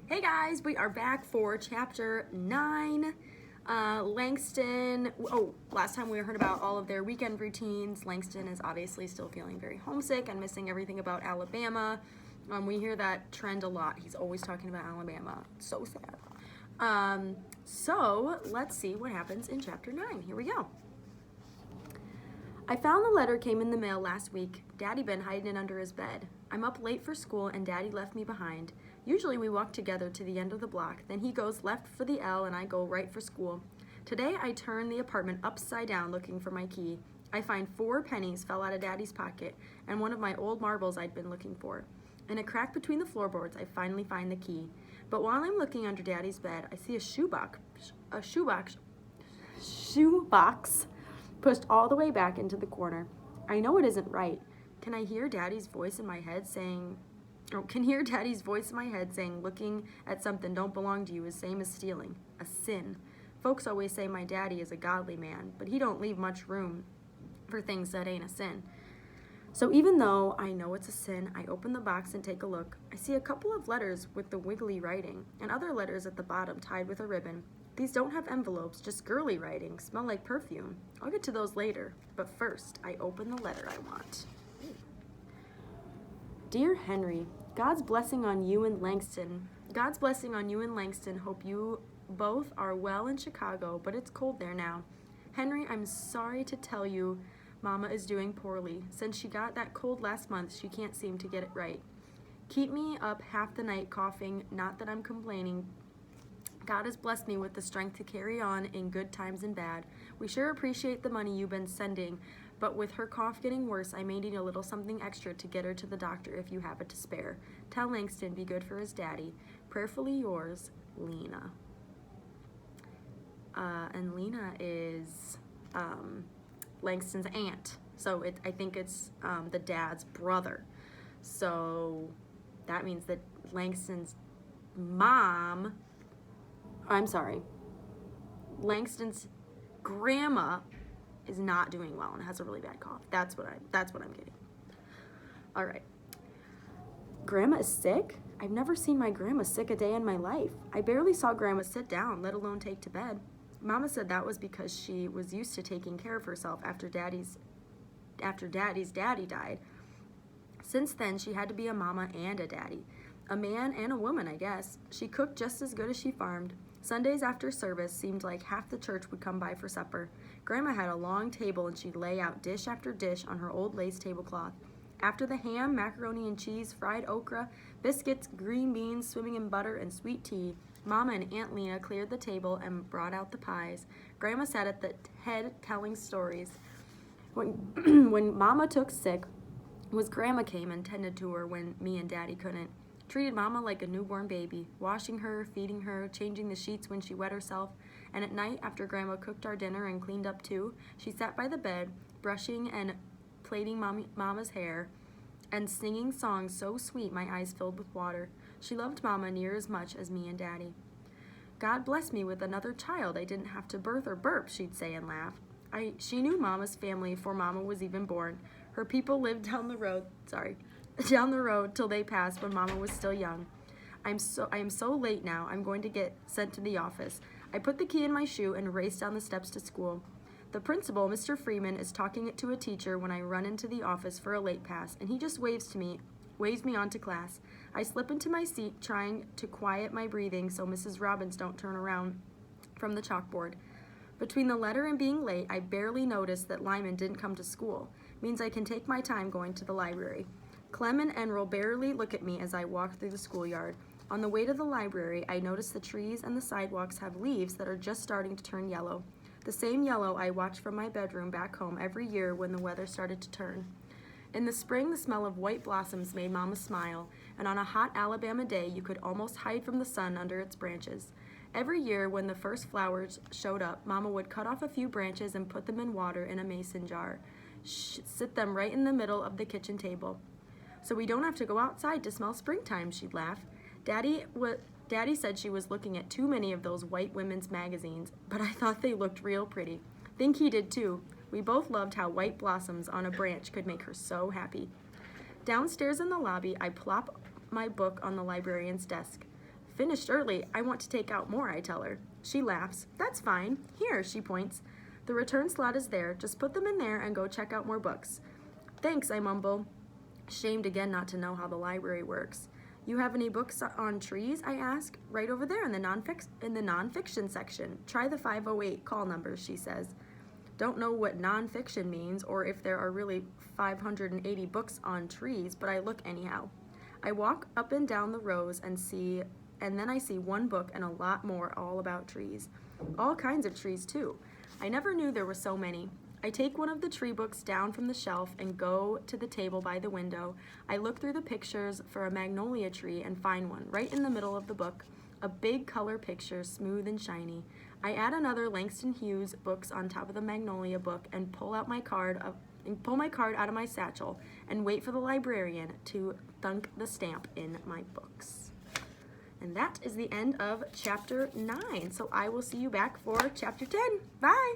Hey guys, we are back for chapter 9. Langston, last time we heard about all of their weekend routines. Langston is obviously still feeling very homesick and missing everything about Alabama. We hear that trend a lot. He's always talking about Alabama. So sad. So let's see what happens in chapter 9. Here we go. I found the letter came in the mail last week. Daddy been hiding it under his bed. I'm up late for school and Daddy left me behind. Usually we walk together to the end of the block, then he goes left for the L and I go right for school. Today I turn the apartment upside down looking for my key. I find 4 pennies fell out of Daddy's pocket and one of my old marbles I'd been looking for. In a crack between the floorboards, I finally find the key. But while I'm looking under Daddy's bed, I see a shoebox pushed all the way back into the corner. I know it isn't right. Can hear Daddy's voice in my head saying, looking at something don't belong to you is same as stealing, a sin. Folks always say my daddy is a godly man, but he don't leave much room for things that ain't a sin. So even though I know it's a sin, I open the box and take a look. I see a couple of letters with the wiggly writing, and other letters at the bottom tied with a ribbon. These don't have envelopes, just girly writing, smell like perfume. I'll get to those later, but first, I open the letter I want. Dear Henry, God's blessing on you and Langston. God's blessing on you and Langston. Hope you both are well in Chicago, but it's cold there now. Henry, I'm sorry to tell you Mama is doing poorly. Since she got that cold last month, she can't seem to get it right. Keep me up half the night coughing, not that I'm complaining. God has blessed me with the strength to carry on in good times and bad. We sure appreciate the money you've been sending, but with her cough getting worse, I may need a little something extra to get her to the doctor if you have it to spare. Tell Langston be good for his daddy. Prayerfully yours, Lena. And Lena is Langston's aunt. So I think it's the dad's brother. So that means that Langston's Langston's grandma is not doing well and has a really bad cough. That's what I'm getting. All right. Grandma is sick? I've never seen my grandma sick a day in my life. I barely saw Grandma sit down, let alone take to bed. Mama said that was because she was used to taking care of herself after Daddy's daddy died. Since then, she had to be a mama and a daddy. A man and a woman, I guess. She cooked just as good as she farmed. Sundays after service seemed like half the church would come by for supper. Grandma had a long table and she'd lay out dish after dish on her old lace tablecloth. After the ham, macaroni and cheese, fried okra, biscuits, green beans swimming in butter, and sweet tea, Mama and Aunt Lena cleared the table and brought out the pies. Grandma sat at the head telling stories. When Mama took sick, Grandma came and tended to her when me and Daddy couldn't. Treated Mama like a newborn baby, washing her, feeding her, changing the sheets when she wet herself, and at night, after Grandma cooked our dinner and cleaned up too, she sat by the bed, brushing and plaiting Mama's hair, and singing songs so sweet my eyes filled with water. She loved Mama near as much as me and Daddy. God bless me with another child I didn't have to birth or burp, she'd say and laugh. She knew Mama's family before Mama was even born. Her people lived down the road till they passed when Mama was still young. I am so late now, I'm going to get sent to the office. I put the key in my shoe and raced down the steps to school. The principal, Mr. Freeman, is talking it to a teacher when I run into the office for a late pass, and he just waves me on to class. I slip into my seat, trying to quiet my breathing so Mrs. Robbins don't turn around from the chalkboard. Between the letter and being late, I barely noticed that Lyman didn't come to school. Means I can take my time going to the library. Clem and Enril barely look at me as I walk through the schoolyard. On the way to the library, I notice the trees and the sidewalks have leaves that are just starting to turn yellow. The same yellow I watched from my bedroom back home every year when the weather started to turn. In the spring, the smell of white blossoms made Mama smile, and on a hot Alabama day, you could almost hide from the sun under its branches. Every year, when the first flowers showed up, Mama would cut off a few branches and put them in water in a mason jar. Sit them right in the middle of the kitchen table. So we don't have to go outside to smell springtime, she'd laugh. Daddy said she was looking at too many of those white women's magazines, but I thought they looked real pretty. Think he did too. We both loved how white blossoms on a branch could make her so happy. Downstairs in the lobby, I plop my book on the librarian's desk. Finished early. I want to take out more, I tell her. She laughs. That's fine. Here, she points. The return slot is there. Just put them in there and go check out more books. Thanks, I mumble, shamed again not to know how the library works. You have any books on trees, I ask. Right over there in the nonfiction section. Try the 508 call numbers, she says. Don't know what nonfiction means or if there are really 580 books on trees, but I look anyhow. I walk up and down the rows and then I see one book and a lot more all about trees. All kinds of trees too. I never knew there were so many. I take one of the tree books down from the shelf and go to the table by the window. I look through the pictures for a magnolia tree and find one right in the middle of the book, a big color picture, smooth and shiny. I add another Langston Hughes books on top of the magnolia book and pull my card out of my satchel and wait for the librarian to thunk the stamp in my books. And that is the end of chapter 9. So I will see you back for chapter 10. Bye!